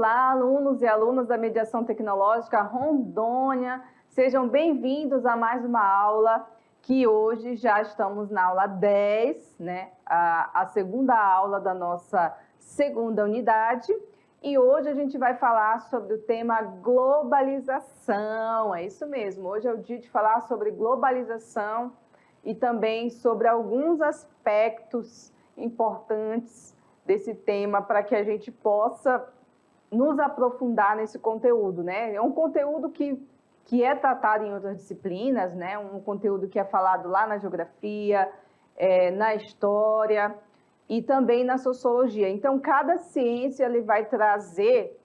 Olá, alunos e alunas da Mediação Tecnológica Rondônia. Sejam bem-vindos a mais uma aula, que hoje já estamos na aula 10, né? A segunda aula da nossa segunda unidade. E hoje a gente vai falar sobre o tema globalização. É isso mesmo, hoje é o dia de falar sobre globalização e também sobre alguns aspectos importantes desse tema para que a gente possa nos aprofundar nesse conteúdo, né? É um conteúdo que é tratado em outras disciplinas, né? Um conteúdo que é falado lá na geografia, na história e também na sociologia. Então, cada ciência ele vai trazer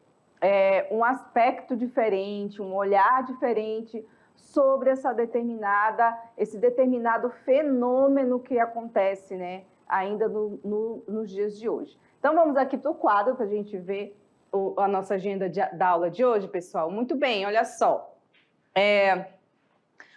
um aspecto diferente, um olhar diferente sobre esse determinado fenômeno que acontece, né? Ainda nos dias de hoje. Então, vamos aqui para o quadro para a gente ver a nossa agenda da aula de hoje, pessoal. Muito bem, olha só.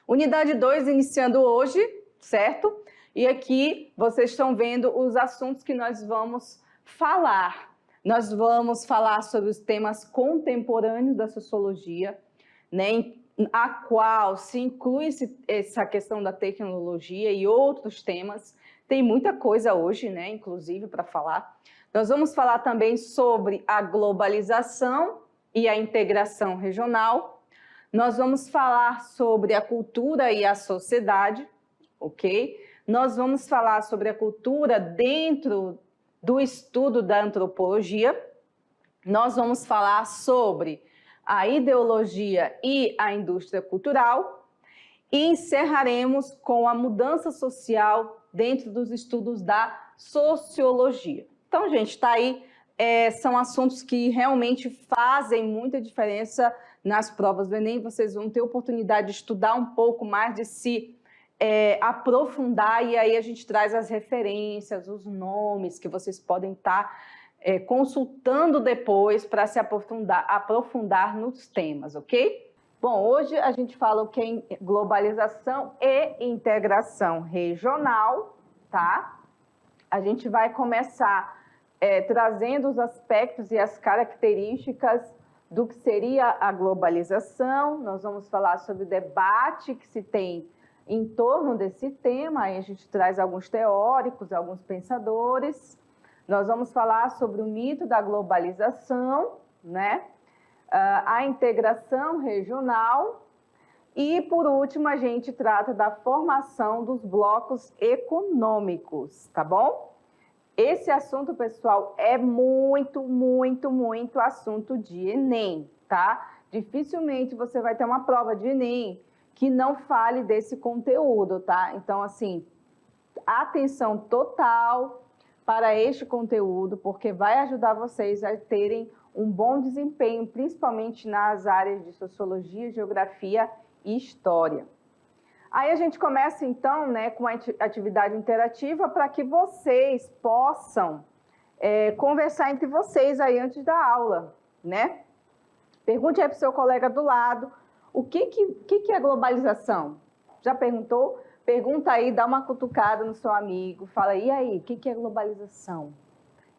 Unidade 2 iniciando hoje, certo? E aqui vocês estão vendo os assuntos que nós vamos falar. Nós vamos falar sobre os temas contemporâneos da sociologia, né? A qual se inclui essa questão da tecnologia e outros temas. Tem muita coisa hoje, né, inclusive, para falar. Nós vamos falar também sobre a globalização e a integração regional. Nós vamos falar sobre a cultura e a sociedade, ok? Nós vamos falar sobre a cultura dentro do estudo da antropologia. Nós vamos falar sobre a ideologia e a indústria cultural. E encerraremos com a mudança social dentro dos estudos da sociologia. Então, gente, está aí, são assuntos que realmente fazem muita diferença nas provas do Enem. Vocês vão ter oportunidade de estudar um pouco mais, de se aprofundar, e aí a gente traz as referências, os nomes que vocês podem estar consultando depois para se aprofundar nos temas, ok? Bom, hoje a gente fala o que é globalização e integração regional, tá? A gente vai começar trazendo os aspectos e as características do que seria a globalização. Nós vamos falar sobre o debate que se tem em torno desse tema, aí a gente traz alguns teóricos, alguns pensadores. Nós vamos falar sobre o mito da globalização, né? A integração regional e, por último, a gente trata da formação dos blocos econômicos, tá bom? Esse assunto, pessoal, é muito, muito, muito assunto de Enem, tá? Dificilmente você vai ter uma prova de Enem que não fale desse conteúdo, tá? Então, assim, atenção total para este conteúdo, porque vai ajudar vocês a terem um bom desempenho, principalmente nas áreas de sociologia, geografia e história. Aí a gente começa, então, né, com a atividade interativa para que vocês possam conversar entre vocês aí antes da aula, né? Pergunte aí para o seu colega do lado, o que é globalização? Já perguntou? Pergunta aí, dá uma cutucada no seu amigo, fala, e aí, o que é globalização?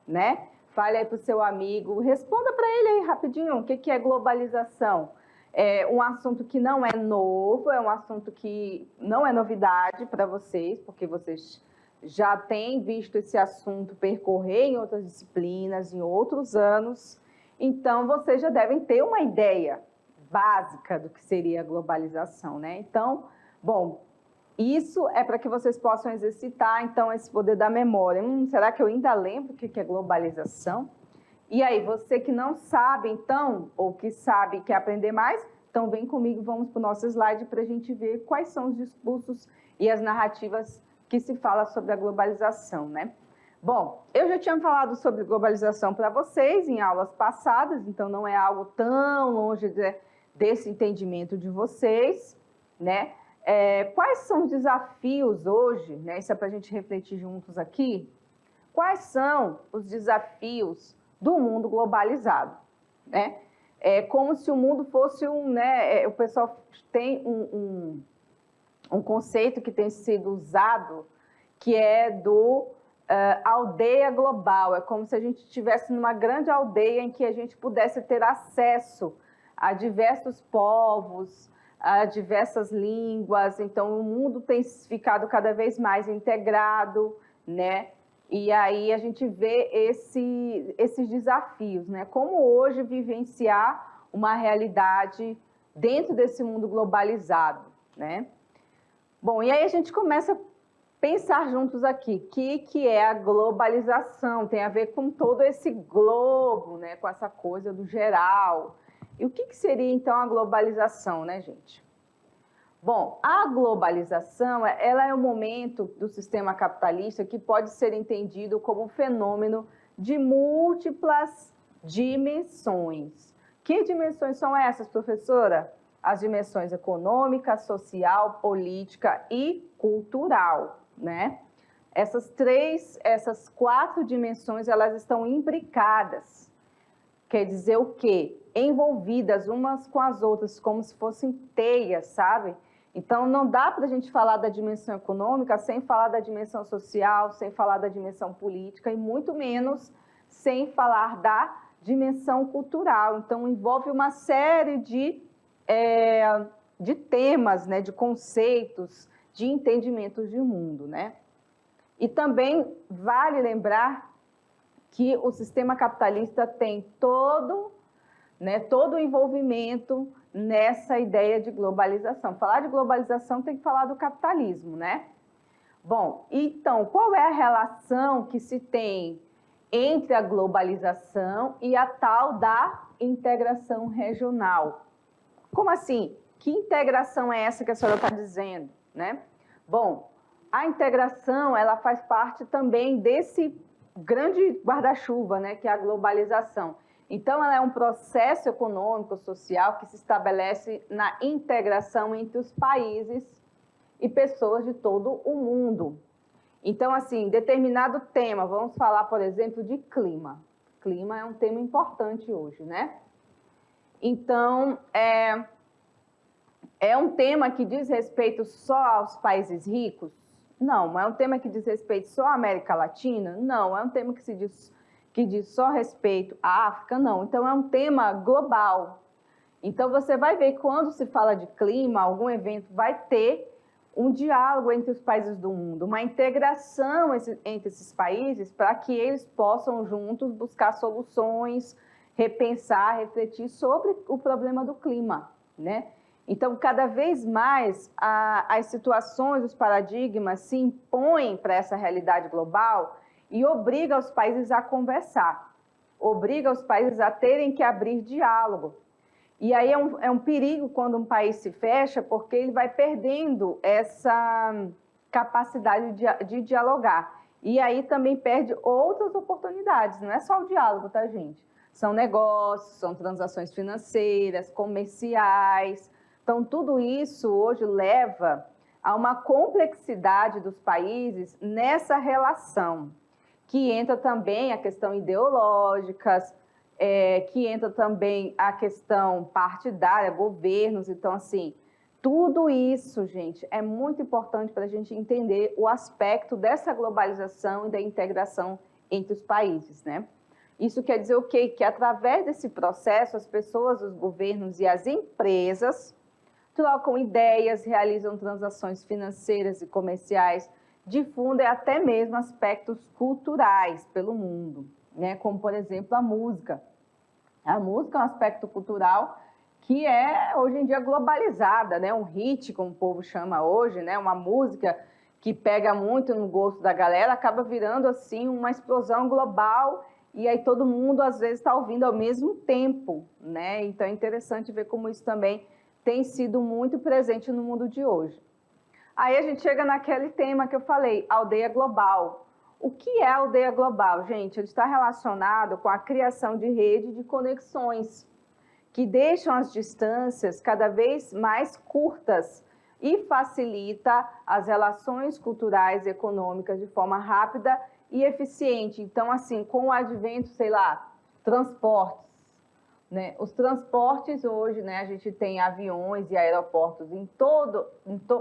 Né? Fale aí para o seu amigo, responda para ele aí rapidinho, o que é globalização? É um assunto que não é novo, é um assunto que não é novidade para vocês, porque vocês já têm visto esse assunto percorrer em outras disciplinas, em outros anos, então vocês já devem ter uma ideia básica do que seria a globalização, né? Então, bom, isso é para que vocês possam exercitar, então, esse poder da memória. Será que eu ainda lembro o que é globalização? E aí, você que não sabe, então, ou que sabe e quer aprender mais, então vem comigo, vamos para o nosso slide para a gente ver quais são os discursos e as narrativas que se fala sobre a globalização, né? Bom, eu já tinha falado sobre globalização para vocês em aulas passadas, então não é algo tão longe desse entendimento de vocês, né? Quais são os desafios hoje, né? Isso é para a gente refletir juntos aqui. Quais são os desafios do mundo globalizado, né? É como se o mundo fosse né? O pessoal tem um conceito que tem sido usado, que é do aldeia global, é como se a gente estivesse numa grande aldeia em que a gente pudesse ter acesso a diversos povos, a diversas línguas, então o mundo tem ficado cada vez mais integrado, né? E aí a gente vê esses desafios, né? Como hoje vivenciar uma realidade dentro desse mundo globalizado, né? Bom, e aí a gente começa a pensar juntos aqui, o que é a globalização? Tem a ver com todo esse globo, né? Com essa coisa do geral. E o que seria, então, a globalização, né, gente? Bom, a globalização, ela é um momento do sistema capitalista que pode ser entendido como um fenômeno de múltiplas dimensões. Que dimensões são essas, professora? As dimensões econômica, social, política e cultural, né? Essas quatro dimensões, elas estão imbricadas. Quer dizer o quê? Envolvidas umas com as outras, como se fossem teias, sabe? Então, não dá para a gente falar da dimensão econômica sem falar da dimensão social, sem falar da dimensão política e muito menos sem falar da dimensão cultural. Então, envolve uma série de temas, né, de conceitos, de entendimentos de mundo, né? E também vale lembrar que o sistema capitalista tem todo o envolvimento nessa ideia de globalização. Falar de globalização tem que falar do capitalismo, né? Bom, então, qual é a relação que se tem entre a globalização e a tal da integração regional? Como assim? Que integração é essa que a senhora está dizendo, né? Bom, a integração, ela faz parte também desse grande guarda-chuva, né, que é a globalização. Então, ela é um processo econômico, social, que se estabelece na integração entre os países e pessoas de todo o mundo. Então, assim, determinado tema, vamos falar, por exemplo, de clima. Clima é um tema importante hoje, né? Então, é um tema que diz respeito só aos países ricos? Não. É um tema que diz respeito só à América Latina? Não. É um tema que diz só respeito à África? Não. Então, é um tema global. Então, você vai ver que quando se fala de clima, algum evento vai ter um diálogo entre os países do mundo, uma integração entre esses países para que eles possam juntos buscar soluções, repensar, refletir sobre o problema do clima, né? Então, cada vez mais, as situações, os paradigmas se impõem para essa realidade global e obriga os países a conversar, obriga os países a terem que abrir diálogo. E aí é um perigo quando um país se fecha, porque ele vai perdendo essa capacidade de dialogar. E aí também perde outras oportunidades, não é só o diálogo, tá, gente? São negócios, são transações financeiras, comerciais. Então, tudo isso hoje leva a uma complexidade dos países nessa relação, que entra também a questão ideológica, que entra também a questão partidária, governos. Então, assim, tudo isso, gente, é muito importante para a gente entender o aspecto dessa globalização e da integração entre os países, né? Isso quer dizer o quê? Que através desse processo, as pessoas, os governos e as empresas trocam ideias, realizam transações financeiras e comerciais, difundem até mesmo aspectos culturais pelo mundo, né? Como, por exemplo, a música. A música é um aspecto cultural que é, hoje em dia, globalizada, né? Um hit, como o povo chama hoje, né? Uma música que pega muito no gosto da galera, acaba virando, assim, uma explosão global, e aí todo mundo, às vezes, está ouvindo ao mesmo tempo, né? Então, é interessante ver como isso também tem sido muito presente no mundo de hoje. Aí a gente chega naquele tema que eu falei, aldeia global. O que é aldeia global, gente? Ele está relacionado com a criação de rede de conexões que deixam as distâncias cada vez mais curtas e facilita as relações culturais e econômicas de forma rápida e eficiente. Então, assim, com o advento, sei lá, transportes, né? Os transportes hoje, né, a gente tem aviões e aeroportos em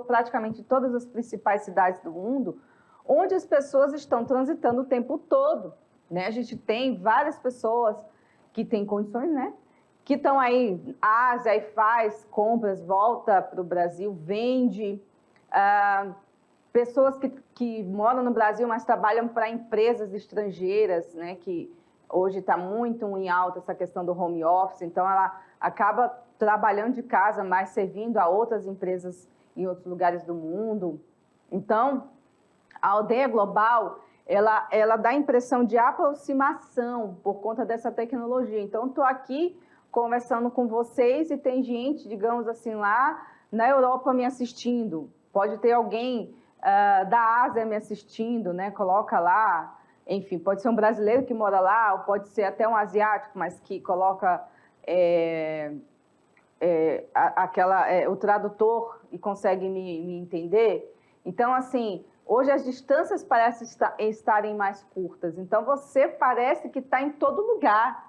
praticamente todas as principais cidades do mundo, onde as pessoas estão transitando o tempo todo, né? A gente tem várias pessoas que têm condições, né? Que estão aí, Ásia, e faz compras, volta para o Brasil, vende. Pessoas que moram no Brasil, mas trabalham para empresas estrangeiras, né? Que hoje está muito em alta essa questão do home office, então ela acaba trabalhando de casa, mas servindo a outras empresas em outros lugares do mundo. Então, a aldeia global, ela dá a impressão de aproximação por conta dessa tecnologia. Então, estou aqui conversando com vocês e tem gente, digamos assim, lá na Europa me assistindo. Pode ter alguém da Ásia me assistindo, né? Coloca lá, enfim, pode ser um brasileiro que mora lá, ou pode ser até um asiático, mas que coloca o tradutor e consegue me entender. Então, assim, hoje as distâncias parecem estarem mais curtas. Então, você parece que está em todo lugar.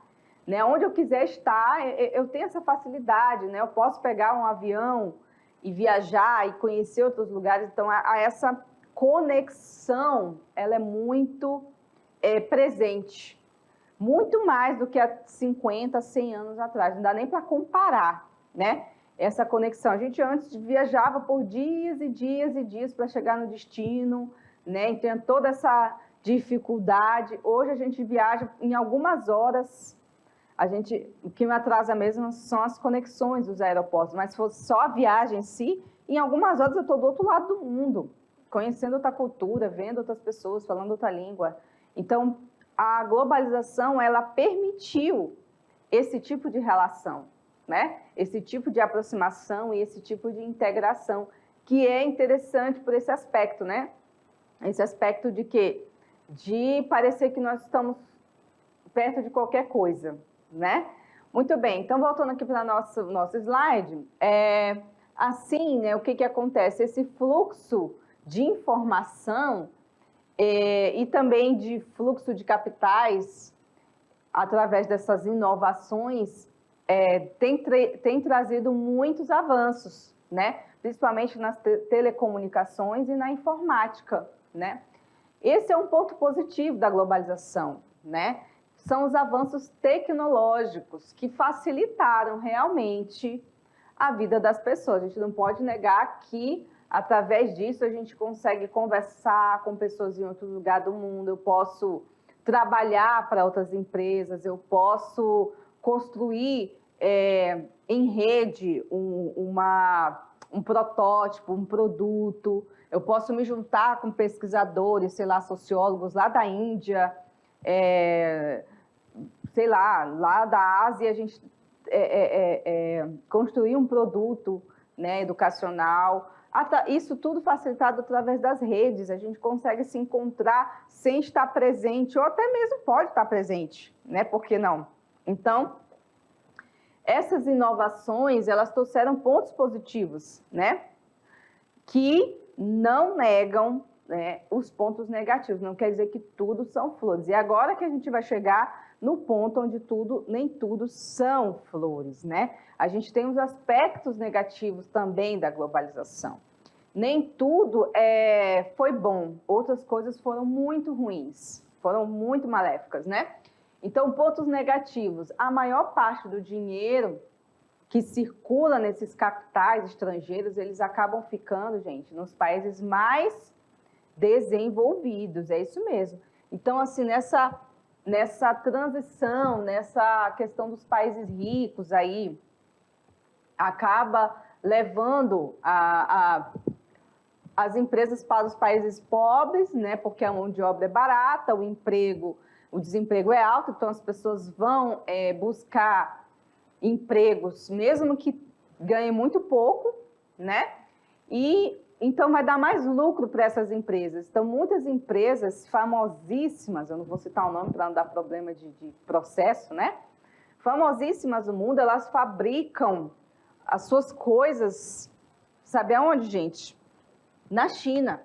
Né? Onde eu quiser estar, eu tenho essa facilidade, né? Eu posso pegar um avião e viajar e conhecer outros lugares. Então, essa conexão, ela é muito presente. Muito mais do que há 50, 100 anos atrás. Não dá nem para comparar, né? Essa conexão. A gente antes viajava por dias e dias e dias para chegar no destino, né? Então, toda essa dificuldade. Hoje, a gente viaja em algumas horas. O que me atrasa mesmo são as conexões dos aeroportos, mas se fosse só a viagem em si, em algumas horas eu estou do outro lado do mundo, conhecendo outra cultura, vendo outras pessoas, falando outra língua. Então, a globalização, ela permitiu esse tipo de relação, né? Esse tipo de aproximação e esse tipo de integração, que é interessante por esse aspecto, né? Esse aspecto de quê? De parecer que nós estamos perto de qualquer coisa. Né? Muito bem, então voltando aqui para o nosso slide, assim, né, o que acontece? Esse fluxo de informação e também de fluxo de capitais, através dessas inovações, tem trazido muitos avanços, né? Principalmente nas telecomunicações e na informática. Né? Esse é um ponto positivo da globalização, né? São os avanços tecnológicos que facilitaram realmente a vida das pessoas. A gente não pode negar que, através disso, a gente consegue conversar com pessoas em outro lugar do mundo, eu posso trabalhar para outras empresas, eu posso construir em rede um protótipo, um produto, eu posso me juntar com pesquisadores, sei lá, sociólogos lá da Índia, sei lá da Ásia, a gente construir um produto, né, educacional. Isso tudo facilitado através das redes, a gente consegue se encontrar sem estar presente, ou até mesmo pode estar presente, né? Por que não? Então, essas inovações, elas trouxeram pontos positivos, né? Que não negam, né, os pontos negativos, não quer dizer que tudo são flores. E agora que a gente vai chegar no ponto onde nem tudo são flores, né? A gente tem os aspectos negativos também da globalização. Nem tudo foi bom, outras coisas foram muito ruins, foram muito maléficas, né? Então, pontos negativos, a maior parte do dinheiro que circula nesses capitais estrangeiros, eles acabam ficando, gente, nos países mais desenvolvidos, é isso mesmo. Então, assim, nessa transição, nessa questão dos países ricos aí, acaba levando as empresas para os países pobres, né? Porque a mão de obra é barata, o desemprego é alto, então as pessoas vão buscar empregos, mesmo que ganhem muito pouco, né? E então vai dar mais lucro para essas empresas. Então, muitas empresas famosíssimas, eu não vou citar o nome para não dar problema de processo, né? Famosíssimas no mundo, elas fabricam as suas coisas, sabe aonde, gente? Na China.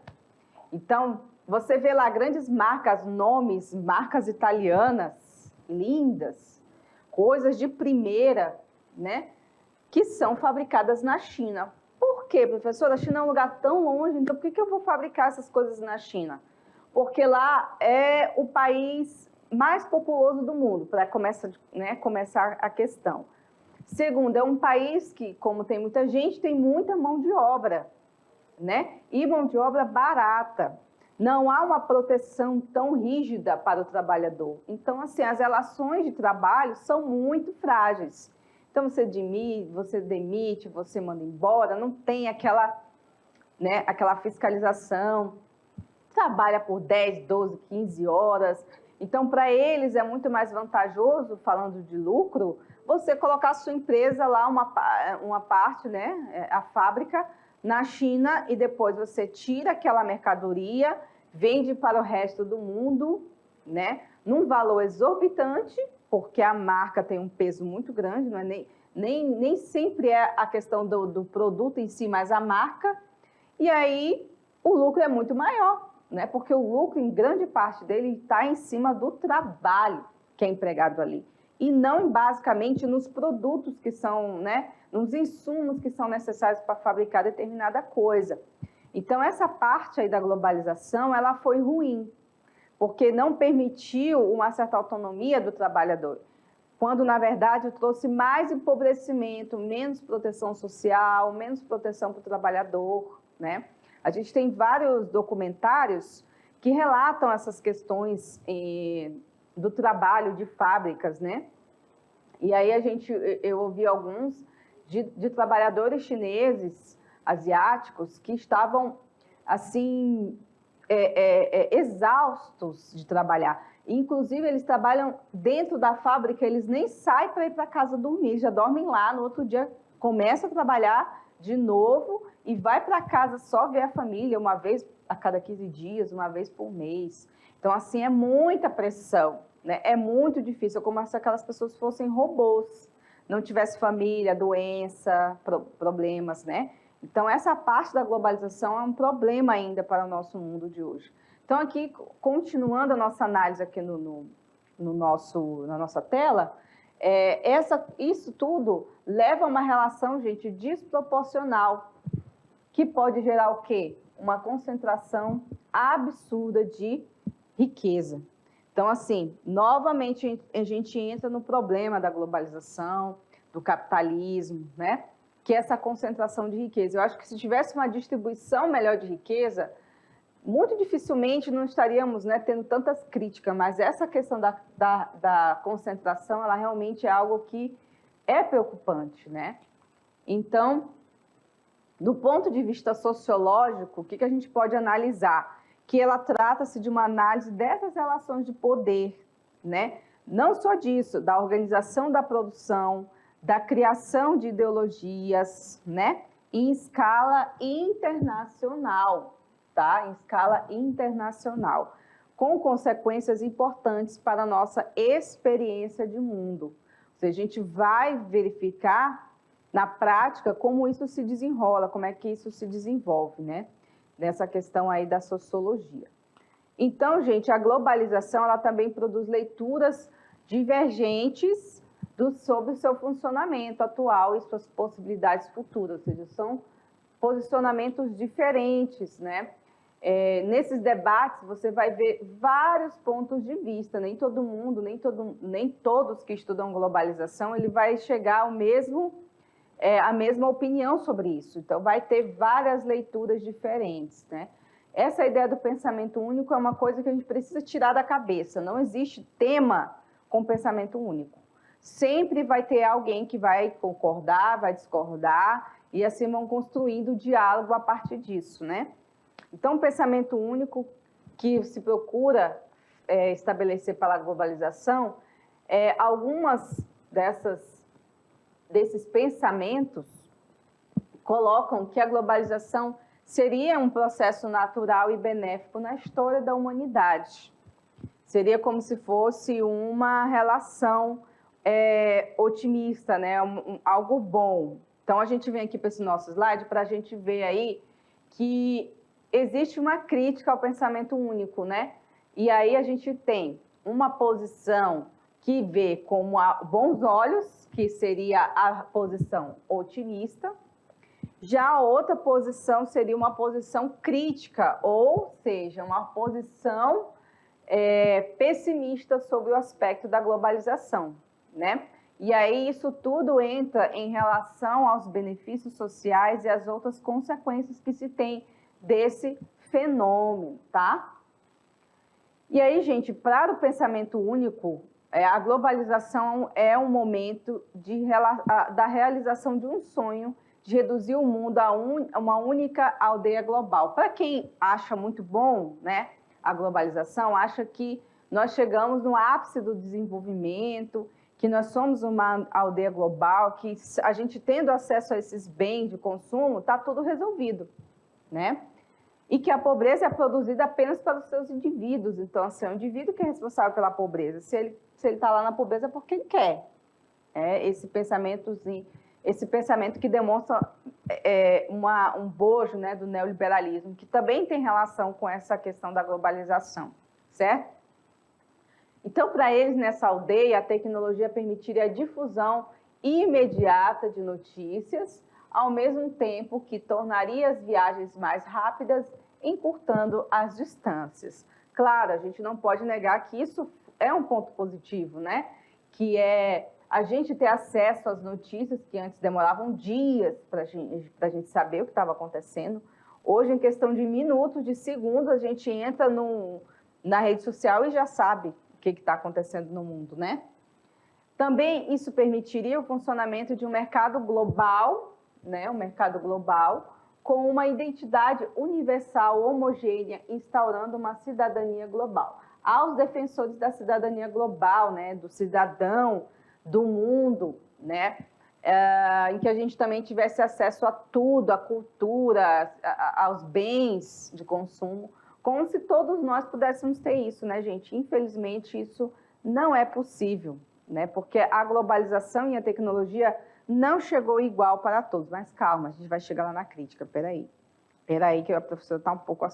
Então, você vê lá grandes marcas, nomes, marcas italianas, lindas, coisas de primeira, né? Que são fabricadas na China. Por quê, professora? A China é um lugar tão longe, então por que eu vou fabricar essas coisas na China? porque lá é o país mais populoso do mundo, para começar a questão. Segundo, é um país que, como tem muita gente, tem muita mão de obra, né? E mão de obra barata. Não há uma proteção tão rígida para o trabalhador. Então, assim, as relações de trabalho são muito frágeis. Então, você demite, você manda embora, não tem aquela fiscalização, trabalha por 10, 12, 15 horas. Então, para eles é muito mais vantajoso, falando de lucro, você colocar a sua empresa lá, uma parte, né, a fábrica, na China, e depois você tira aquela mercadoria, vende para o resto do mundo, né, num valor exorbitante, porque a marca tem um peso muito grande, não é nem sempre é a questão do produto em si, mas a marca, e aí o lucro é muito maior, né, porque o lucro, em grande parte dele, está em cima do trabalho que é empregado ali, e não basicamente nos produtos que são, né, nos insumos que são necessários para fabricar determinada coisa. Então, essa parte aí da globalização, ela foi ruim, porque não permitiu uma certa autonomia do trabalhador, quando, na verdade, trouxe mais empobrecimento, menos proteção social, menos proteção para o trabalhador, né? A gente tem vários documentários que relatam essas questões do trabalho de fábricas, né? E aí eu ouvi alguns de trabalhadores chineses, asiáticos, que estavam, assim, exaustos de trabalhar. Inclusive, eles trabalham dentro da fábrica, eles nem saem para ir para casa dormir, já dormem lá, no outro dia começa a trabalhar de novo e vai para casa só ver a família uma vez a cada 15 dias, uma vez por mês. Então, assim, é muita pressão, né? É muito difícil, é como se aquelas pessoas fossem robôs, não tivesse família, doença, problemas, né? Então, essa parte da globalização é um problema ainda para o nosso mundo de hoje. Então, aqui, continuando a nossa análise aqui na nossa tela, isso tudo leva a uma relação, gente, desproporcional, que pode gerar o quê? Uma concentração absurda de riqueza. Então, assim, novamente a gente entra no problema da globalização, do capitalismo, né? Que é essa concentração de riqueza. Eu acho que se tivesse uma distribuição melhor de riqueza, muito dificilmente não estaríamos, né, tendo tantas críticas, mas essa questão da concentração, ela realmente é algo que é preocupante, né? Então, do ponto de vista sociológico, o que a gente pode analisar? Que ela trata-se de uma análise dessas relações de poder, né? Não só disso, da organização da produção, da criação de ideologias, né? Em escala internacional, tá? Em escala internacional, com consequências importantes para a nossa experiência de mundo. Ou seja, a gente vai verificar na prática como isso se desenrola, como é que isso se desenvolve, né? Nessa questão aí da sociologia. Então, gente, a globalização, ela também produz leituras divergentes sobre o seu funcionamento atual e suas possibilidades futuras, ou seja, são posicionamentos diferentes, né? Nesses debates, você vai ver vários pontos de vista, nem todo mundo, nem todos que estudam globalização, ele vai chegar ao a mesma opinião sobre isso. Então, vai ter várias leituras diferentes, né? Essa ideia do pensamento único é uma coisa que a gente precisa tirar da cabeça. Não existe tema com pensamento único. Sempre vai ter alguém que vai concordar, vai discordar, e assim vão construindo o diálogo a partir disso, né? Então, o pensamento único que se procura estabelecer para a globalização, algumas desses pensamentos colocam que a globalização seria um processo natural e benéfico na história da humanidade. Seria como se fosse uma relação otimista, né? Algo bom. Então, a gente vem aqui para esse nosso slide para a gente ver aí que existe uma crítica ao pensamento único, né? E aí a gente tem uma posição que vê com bons olhos, que seria a posição otimista, Já a outra posição seria uma posição crítica, ou seja, uma posição pessimista sobre o aspecto da globalização, né? E aí isso tudo entra em relação aos benefícios sociais e as outras consequências que se tem desse fenômeno, tá? E aí, gente, para o pensamento único, a globalização é um momento da realização de um sonho de reduzir o mundo a uma única aldeia global. Para quem acha muito bom, né, a globalização, acha que nós chegamos no ápice do desenvolvimento, que nós somos uma aldeia global, que a gente tendo acesso a esses bens de consumo, está tudo resolvido, né? E que a pobreza é produzida apenas para os seus indivíduos. Então, assim, é o indivíduo que é responsável pela pobreza. Se ele está lá na pobreza é porque ele quer. Esse pensamento que demonstra um bojo, né, do neoliberalismo, que também tem relação com essa questão da globalização, certo? Então, para eles, nessa aldeia, a tecnologia permitiria a difusão imediata de notícias, ao mesmo tempo que tornaria as viagens mais rápidas, encurtando as distâncias. Claro, a gente não pode negar que isso é um ponto positivo, né? Que é a gente ter acesso às notícias que antes demoravam dias para a gente saber o que estava acontecendo. Hoje, em questão de minutos, de segundos, a gente entra na rede social e já sabe o que está acontecendo no mundo, né? Também isso permitiria o funcionamento de um mercado global, né? Um mercado global com uma identidade universal, homogênea, instaurando uma cidadania global. Aos defensores da cidadania global, né? Do cidadão, do mundo, né? Em que a gente também tivesse acesso a tudo, à cultura, aos bens de consumo, como se todos nós pudéssemos ter isso, né, gente? Infelizmente, isso não é possível, né? Porque a globalização e a tecnologia não chegou igual para todos. Mas calma, a gente vai chegar lá na crítica, peraí que a professora está um pouco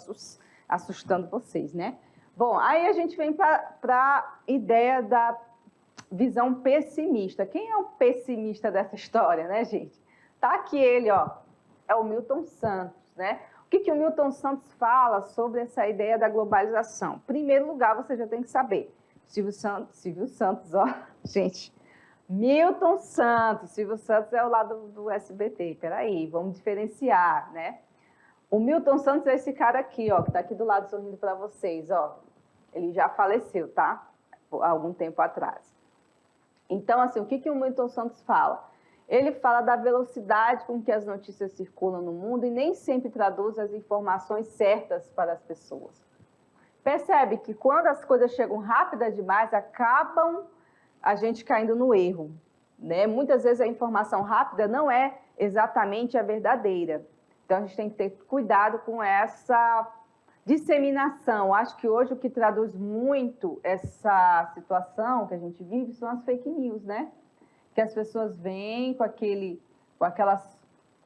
assustando vocês, né? Bom, aí a gente vem para a ideia da visão pessimista. Quem é o pessimista dessa história, né, gente? Tá aqui ele, ó, é o Milton Santos, né? O que o Milton Santos fala sobre essa ideia da globalização? Em primeiro lugar, você já tem que saber. Silvio Santos, ó, gente. Milton Santos, Silvio Santos é o lado do SBT. Peraí, vamos diferenciar, né? O Milton Santos é esse cara aqui, ó, que tá aqui do lado sorrindo para vocês, ó. Ele já faleceu, tá? Há algum tempo atrás. Então, assim, o que o Milton Santos fala? Ele fala da velocidade com que as notícias circulam no mundo e nem sempre traduz as informações certas para as pessoas. Percebe que quando as coisas chegam rápidas demais, acabam a gente caindo no erro, né? Muitas vezes a informação rápida não é exatamente a verdadeira. Então, a gente tem que ter cuidado com essa disseminação. Acho que hoje o que traduz muito essa situação que a gente vive são as fake news, né? Que as pessoas vêm com aquelas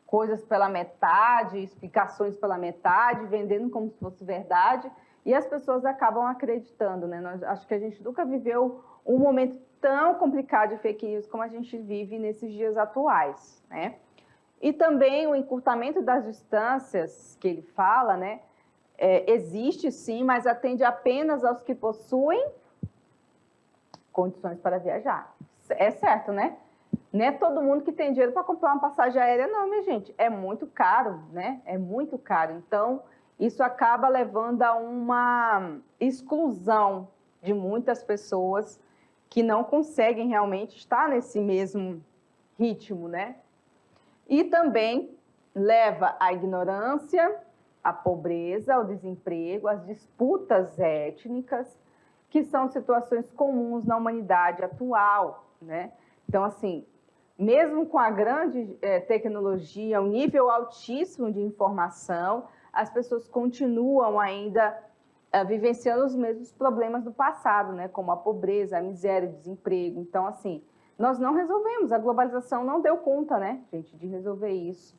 coisas pela metade, explicações pela metade, vendendo como se fosse verdade, e as pessoas acabam acreditando, né? Acho que a gente nunca viveu um momento tão complicado de fake news como a gente vive nesses dias atuais, né? E também o encurtamento das distâncias que ele fala, né? Existe sim, mas atende apenas aos que possuem condições para viajar. É certo, né? Não é todo mundo que tem dinheiro para comprar uma passagem aérea, não, minha gente. É muito caro, né? É muito caro. Então, isso acaba levando a uma exclusão de muitas pessoas que não conseguem realmente estar nesse mesmo ritmo, né? E também leva à ignorância, à pobreza, ao desemprego, às disputas étnicas, que são situações comuns na humanidade atual, né? Então, assim, mesmo com a grande tecnologia, um nível altíssimo de informação, as pessoas continuam ainda vivenciando os mesmos problemas do passado, né? Como a pobreza, a miséria, o desemprego. Então, assim, nós não resolvemos, a globalização não deu conta, né, gente, de resolver isso.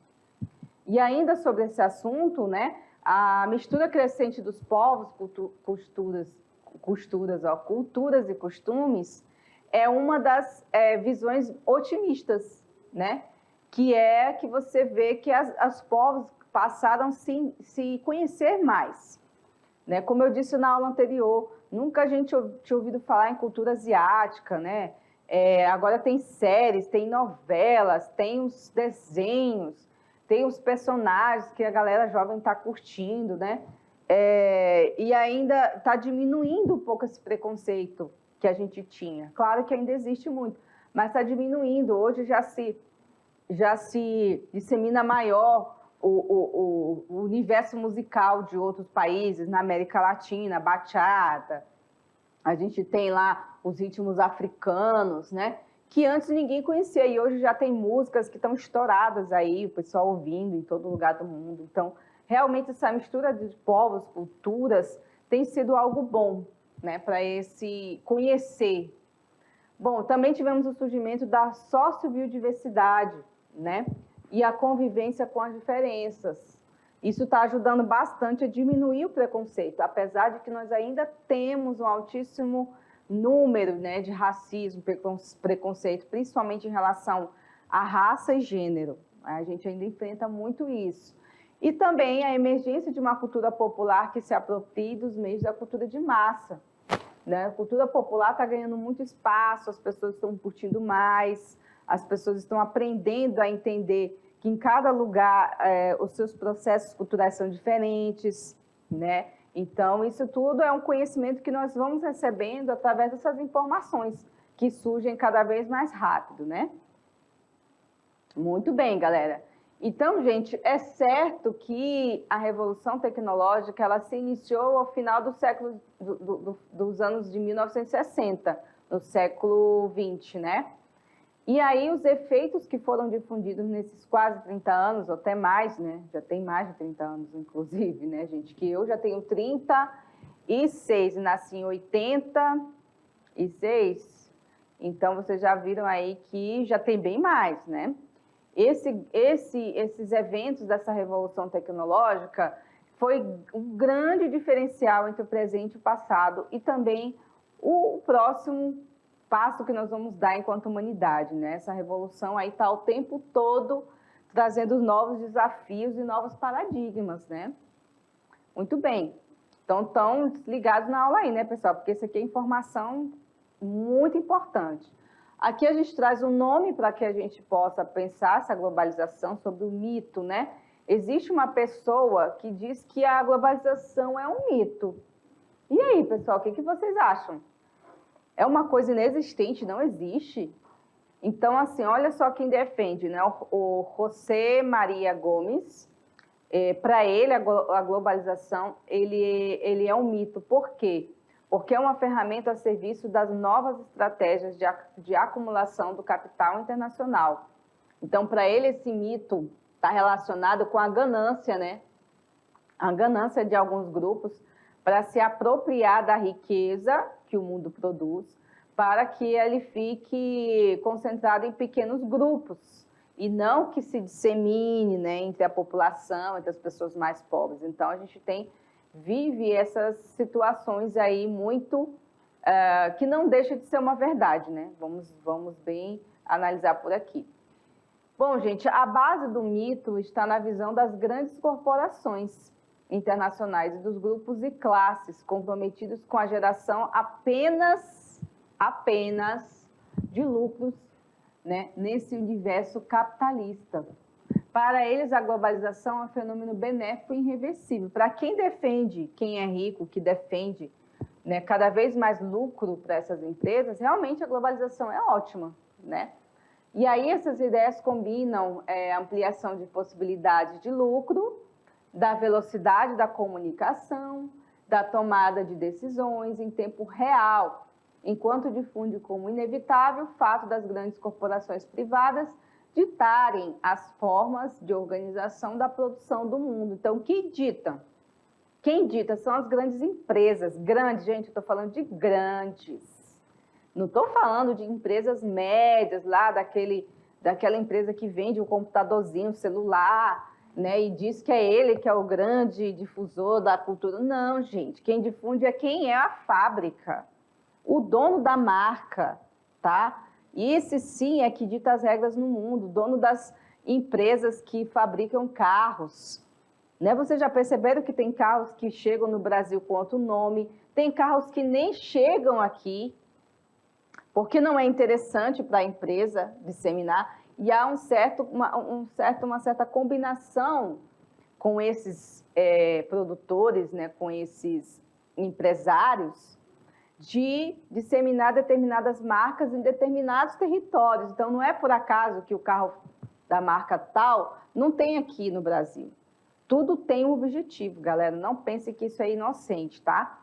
E ainda sobre esse assunto, né, a mistura crescente dos povos, culturas e costumes é uma das visões otimistas, né, que é que você vê que os povos passaram a se conhecer mais. Né? Como eu disse na aula anterior, nunca a gente tinha ouvido falar em cultura asiática, né? Agora tem séries, tem novelas, tem os desenhos, tem os personagens que a galera jovem está curtindo, né? E ainda está diminuindo um pouco esse preconceito que a gente tinha. Claro que ainda existe muito, mas está diminuindo. Hoje já se dissemina maior o universo musical de outros países, na América Latina, bachata. A gente tem lá os ritmos africanos, né? Que antes ninguém conhecia, e hoje já tem músicas que estão estouradas aí, o pessoal ouvindo em todo lugar do mundo. Então, realmente, essa mistura de povos, culturas, tem sido algo bom, né? Para esse conhecer. Bom, também tivemos o surgimento da sociobiodiversidade, né? E a convivência com as diferenças. Isso está ajudando bastante a diminuir o preconceito, apesar de que nós ainda temos um altíssimo número, né, de racismo, preconceito, principalmente em relação à raça e gênero. A gente ainda enfrenta muito isso. E também a emergência de uma cultura popular que se aproprie dos meios da cultura de massa. Né? A cultura popular está ganhando muito espaço, as pessoas estão curtindo mais, as pessoas estão aprendendo a entender que em cada lugar os seus processos culturais são diferentes, né? Então, isso tudo é um conhecimento que nós vamos recebendo através dessas informações que surgem cada vez mais rápido, né? Muito bem, galera. Então, gente, é certo que a revolução tecnológica ela se iniciou ao final do século dos anos de 1960, no século 20, né? E aí os efeitos que foram difundidos nesses quase 30 anos, ou até mais, né? Já tem mais de 30 anos, inclusive, né, gente? Que eu já tenho 36, nasci em 86, então vocês já viram aí que já tem bem mais, né? Esses eventos dessa revolução tecnológica foi um grande diferencial entre o presente e o passado e também o próximo passo que nós vamos dar enquanto humanidade, né? Essa revolução aí está o tempo todo trazendo novos desafios e novos paradigmas, né? Muito bem. Então, estão ligados na aula aí, né, pessoal? Porque isso aqui é informação muito importante. Aqui a gente traz um nome para que a gente possa pensar essa globalização sobre o mito, né? Existe uma pessoa que diz que a globalização é um mito. E aí, pessoal, o que vocês acham? É uma coisa inexistente, não existe? Então, assim, olha só quem defende, né? O José Maria Gomes, para ele, a globalização, ele é um mito. Por quê? Porque é uma ferramenta a serviço das novas estratégias de acumulação do capital internacional. Então, para ele, esse mito está relacionado com a ganância, né? A ganância de alguns grupos para se apropriar da riqueza que o mundo produz, para que ele fique concentrado em pequenos grupos, e não que se dissemine, né, entre a população, entre as pessoas mais pobres. Então, a gente vive essas situações aí muito, que não deixa de ser uma verdade, né? Vamos bem analisar por aqui. Bom, gente, a base do mito está na visão das grandes corporações internacionais e dos grupos e classes comprometidos com a geração apenas de lucros, né, nesse universo capitalista. Para eles, a globalização é um fenômeno benéfico e irreversível. Para quem defende, quem é rico, que defende, né, cada vez mais lucro para essas empresas, realmente a globalização é ótima, né? E aí essas ideias combinam a ampliação de possibilidades de lucro, da velocidade da comunicação, da tomada de decisões em tempo real, enquanto difunde como inevitável o fato das grandes corporações privadas ditarem as formas de organização da produção do mundo. Então, quem dita? Quem dita são as grandes empresas. Grandes, gente, eu estou falando de grandes. Não estou falando de empresas médias, lá daquela empresa que vende um computadorzinho, celular, né, e diz que é ele que é o grande difusor da cultura. Não, gente, quem difunde é quem é a fábrica, o dono da marca, tá? E esse sim é que dita as regras no mundo, dono das empresas que fabricam carros, né? Vocês já perceberam que tem carros que chegam no Brasil com outro nome, tem carros que nem chegam aqui, porque não é interessante para a empresa disseminar, e há uma certa combinação com esses produtores, né, com esses empresários, de disseminar determinadas marcas em determinados territórios. Então, não é por acaso que o carro da marca tal não tem aqui no Brasil. Tudo tem um objetivo, galera. Não pense que isso é inocente, tá?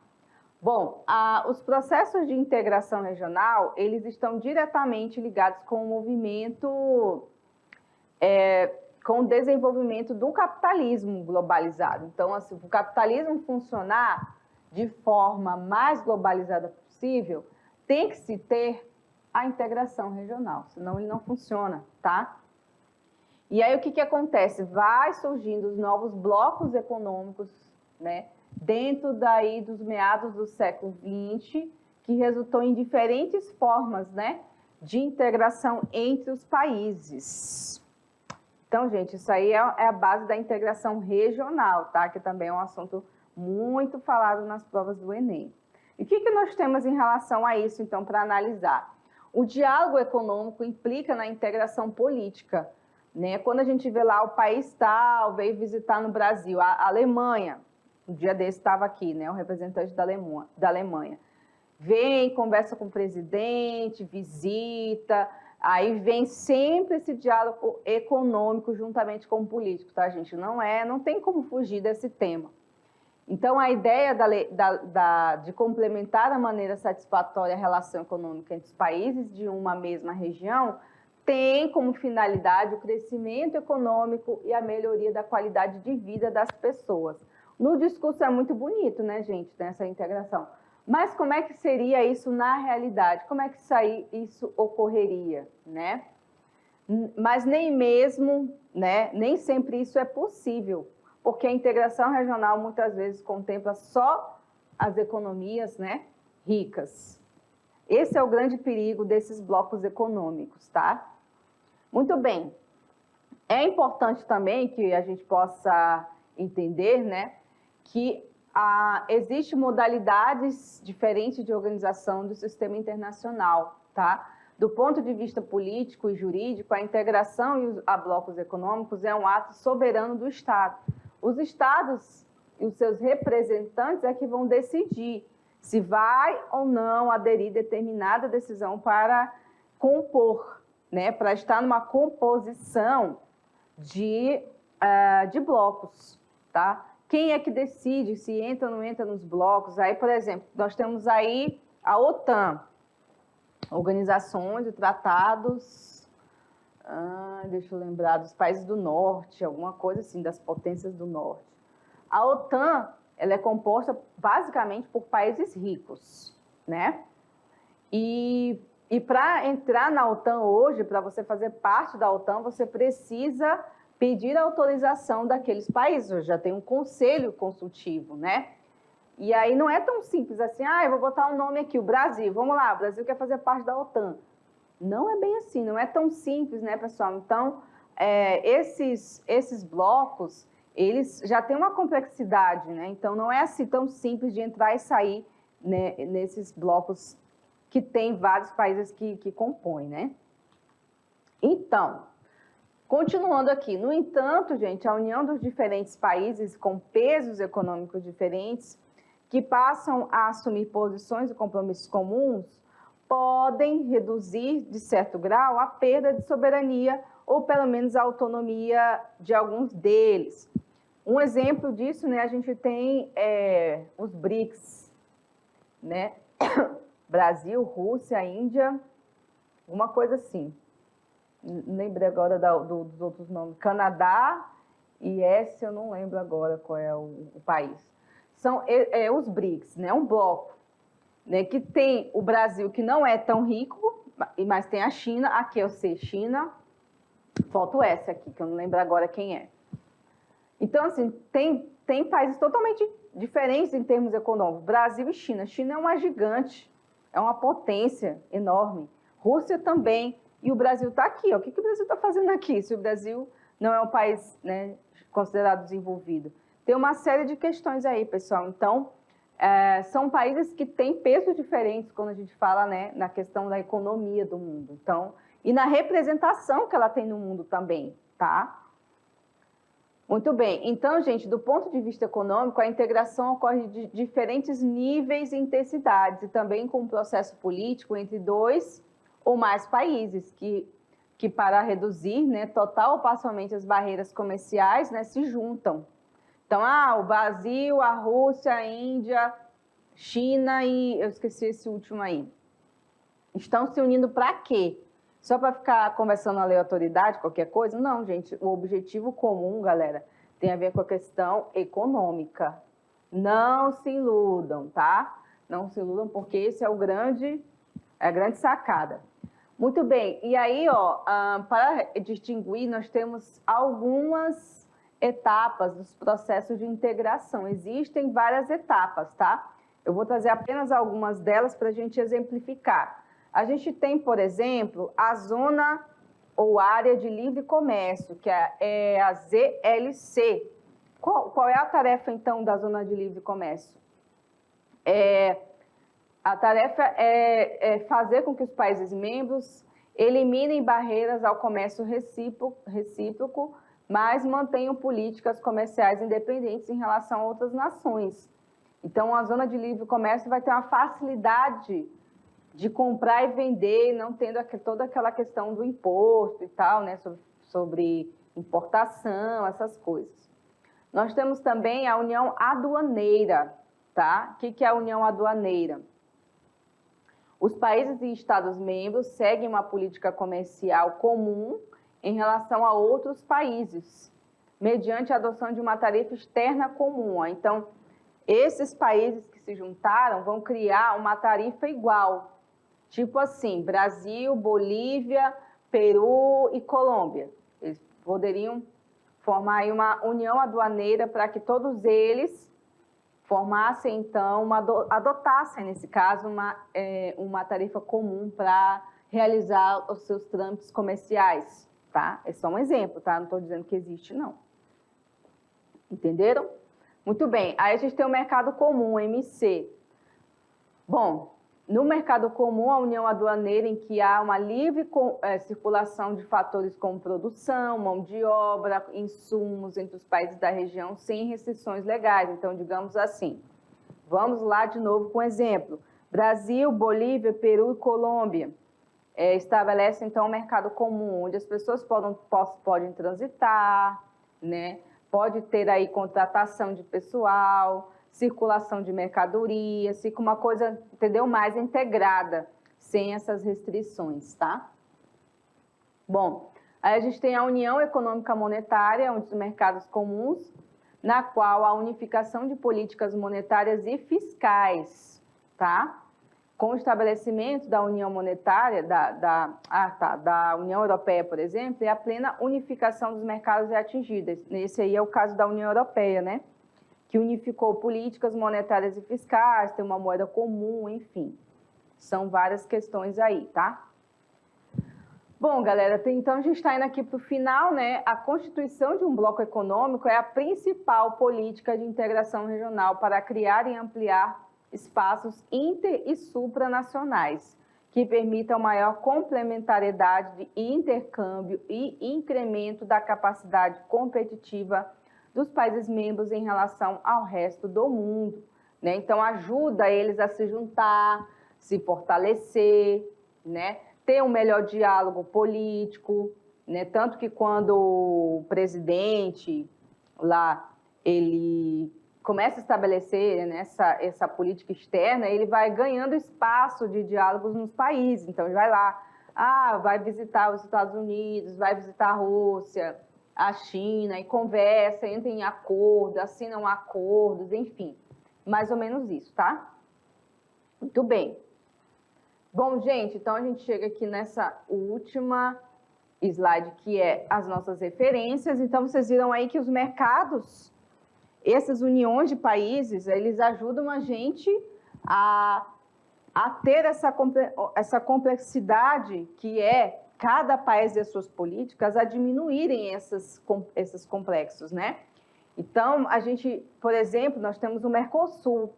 Bom, os processos de integração regional, eles estão diretamente ligados com o movimento, com o desenvolvimento do capitalismo globalizado. Então, assim, o capitalismo funcionar de forma mais globalizada possível, tem que se ter a integração regional, senão ele não funciona, tá? E aí o que acontece? Vai surgindo os novos blocos econômicos, né, dentro daí dos meados do século XX, que resultou em diferentes formas, né, de integração entre os países. Então, gente, isso aí é a base da integração regional, tá? Que também é um assunto muito falado nas provas do Enem. E o que nós temos em relação a isso, então, para analisar? O diálogo econômico implica na integração política, né? Quando a gente vê lá o país tal, veio visitar no Brasil, a Alemanha, um dia desse estava aqui, né, o representante da Alemanha, vem, conversa com o presidente, visita, aí vem sempre esse diálogo econômico juntamente com o político, tá, gente? Não tem como fugir desse tema. Então, a ideia de complementar da maneira satisfatória a relação econômica entre os países de uma mesma região tem como finalidade o crescimento econômico e a melhoria da qualidade de vida das pessoas. No discurso é muito bonito, né, gente, nessa integração. Mas como é que seria isso na realidade? Como é que isso ocorreria, né? Mas nem mesmo, né, nem sempre isso é possível, porque a integração regional muitas vezes contempla só as economias, né, ricas. Esse é o grande perigo desses blocos econômicos, tá? Muito bem. É importante também que a gente possa entender, né, que existem modalidades diferentes de organização do sistema internacional, tá? Do ponto de vista político e jurídico, a integração a blocos econômicos é um ato soberano do Estado. Os Estados e os seus representantes é que vão decidir se vai ou não aderir determinada decisão para compor, né, para estar numa composição de blocos, tá? Quem é que decide se entra ou não entra nos blocos? Aí, por exemplo, nós temos aí a OTAN, organizações e tratados, deixa eu lembrar, dos países do norte, alguma coisa assim, das potências do norte. A OTAN, ela é composta basicamente por países ricos, né? E para entrar na OTAN hoje, para você fazer parte da OTAN, você precisa pedir a autorização daqueles países, já tem um conselho consultivo, né? E aí não é tão simples assim, eu vou botar um nome aqui, o Brasil, vamos lá, o Brasil quer fazer parte da OTAN. Não é bem assim, não é tão simples, né, pessoal? Então, esses blocos, eles já têm uma complexidade, né? Então, não é assim tão simples de entrar e sair, né, nesses blocos que tem vários países que compõem, né? Então, continuando aqui, no entanto, gente, a união dos diferentes países com pesos econômicos diferentes, que passam a assumir posições e compromissos comuns, podem reduzir, de certo grau, a perda de soberania ou, pelo menos, a autonomia de alguns deles. Um exemplo disso, né, a gente tem os BRICS, né? Brasil, Rússia, Índia, uma coisa assim. Não lembrei agora dos outros nomes. Canadá e esse eu não lembro agora qual é o país. São os BRICS, né? Um bloco, né? Que tem o Brasil, que não é tão rico, mas tem a China. Aqui eu sei China. Falta o S aqui, que eu não lembro agora quem é. Então, assim, tem países totalmente diferentes em termos econômicos. Brasil e China. China é uma gigante, é uma potência enorme. Rússia também e o Brasil está aqui. Ó. O que o Brasil está fazendo aqui, se o Brasil não é um país, né, considerado desenvolvido? Tem uma série de questões aí, pessoal. Então, são países que têm pesos diferentes quando a gente fala, né, na questão da economia do mundo. Então, e na representação que ela tem no mundo também, tá? Muito bem. Então, gente, do ponto de vista econômico, a integração ocorre de diferentes níveis e intensidades, e também com um processo político entre 2 ou mais países, que para reduzir, né, total ou parcialmente as barreiras comerciais, né, se juntam. Então, o Brasil, a Rússia, a Índia, China e... eu esqueci esse último aí. Estão se unindo para quê? Só para ficar conversando aleatoriedade, qualquer coisa? Não, gente. O objetivo comum, galera, tem a ver com a questão econômica. Não se iludam, tá? Não se iludam, porque esse é a grande sacada. Muito bem. E aí, ó, para distinguir, nós temos algumas etapas dos processos de integração. Existem várias etapas, tá? Eu vou trazer apenas algumas delas para a gente exemplificar. A gente tem, por exemplo, a zona ou área de livre comércio, que é a ZLC. Qual é a tarefa, então, da zona de livre comércio? A tarefa é fazer com que os países membros eliminem barreiras ao comércio recíproco, mas mantenham políticas comerciais independentes em relação a outras nações. Então, a zona de livre comércio vai ter uma facilidade de comprar e vender, não tendo toda aquela questão do imposto e tal, né, sobre importação, essas coisas. Nós temos também a União Aduaneira, tá? O que é a União Aduaneira? Os países e Estados-membros seguem uma política comercial comum em relação a outros países, mediante a adoção de uma tarifa externa comum. Então, esses países que se juntaram vão criar uma tarifa igual. Tipo assim, Brasil, Bolívia, Peru e Colômbia. Eles poderiam formar aí uma união aduaneira para que todos eles formassem, então, adotassem, nesse caso, uma tarifa comum para realizar os seus trâmites comerciais, tá? É só um exemplo, tá? Não estou dizendo que existe, não. Entenderam? Muito bem. Aí a gente tem o mercado comum, MC. Bom, no mercado comum, a união aduaneira, em que há uma livre circulação de fatores como produção, mão de obra, insumos entre os países da região, sem restrições legais. Então, digamos assim, vamos lá de novo com exemplo. Brasil, Bolívia, Peru e Colômbia estabelecem, então, um mercado comum, onde as pessoas podem transitar, né? Pode ter aí contratação de pessoal, circulação de mercadorias, fica uma coisa, entendeu, mais integrada, sem essas restrições, tá? Bom, aí a gente tem a União Econômica Monetária, onde os mercados comuns, na qual a unificação de políticas monetárias e fiscais, tá? Com o estabelecimento da União Monetária, da União Europeia, por exemplo, e a plena unificação dos mercados é atingida. Esse aí é o caso da União Europeia, né? Que unificou políticas monetárias e fiscais, tem uma moeda comum, enfim. São várias questões aí, tá? Bom, galera, então a gente está indo aqui para o final, né? A constituição de um bloco econômico é a principal política de integração regional para criar e ampliar espaços inter- e supranacionais, que permitam maior complementariedade de intercâmbio e incremento da capacidade competitiva dos países membros em relação ao resto do mundo, né? Então, ajuda eles a se juntar, se fortalecer, né? Ter um melhor diálogo político, né? Tanto que quando o presidente lá, ele começa a estabelecer, né, essa política externa, ele vai ganhando espaço de diálogos nos países. Então, ele vai lá, vai visitar os Estados Unidos, vai visitar a Rússia, a China, e conversa, entra em acordo, assinam acordos, enfim, mais ou menos isso, tá? Muito bem. Bom, gente, então a gente chega aqui nessa última slide, que é as nossas referências. Então, vocês viram aí que os mercados, essas uniões de países, eles ajudam a gente a ter essa complexidade que é cada país e as suas políticas a diminuírem esses complexos, né? Então, a gente, por exemplo, nós temos o Mercosul.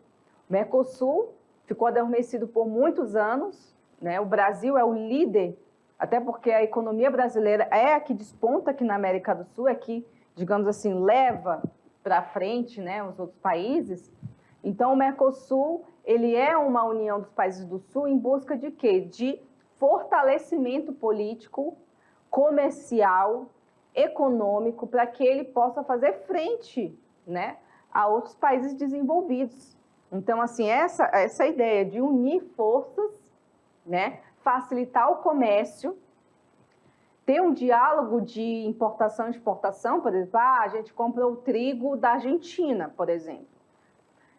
O Mercosul ficou adormecido por muitos anos, né? O Brasil é o líder, até porque a economia brasileira é a que desponta aqui na América do Sul, é que, digamos assim, leva para frente, né, os outros países. Então, o Mercosul, ele é uma união dos países do Sul em busca de quê? De fortalecimento político, comercial, econômico, para que ele possa fazer frente, né, a outros países desenvolvidos. Então, assim, essa ideia de unir forças, né, facilitar o comércio, ter um diálogo de importação e exportação, por exemplo, a gente compra o trigo da Argentina, por exemplo,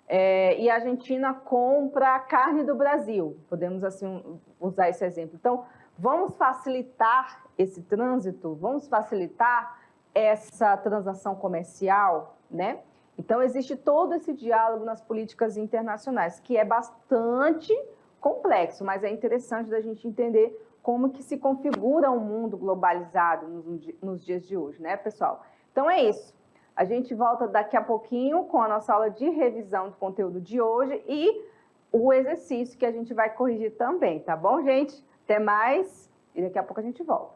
e a Argentina compra a carne do Brasil, podemos assim usar esse exemplo. Então, vamos facilitar esse trânsito, vamos facilitar essa transação comercial, né? Então, existe todo esse diálogo nas políticas internacionais, que é bastante complexo, mas é interessante da gente entender como que se configura um mundo globalizado nos dias de hoje, né, pessoal? Então, é isso. A gente volta daqui a pouquinho com a nossa aula de revisão do conteúdo de hoje e o exercício que a gente vai corrigir também, tá bom, gente? Até mais e daqui a pouco a gente volta.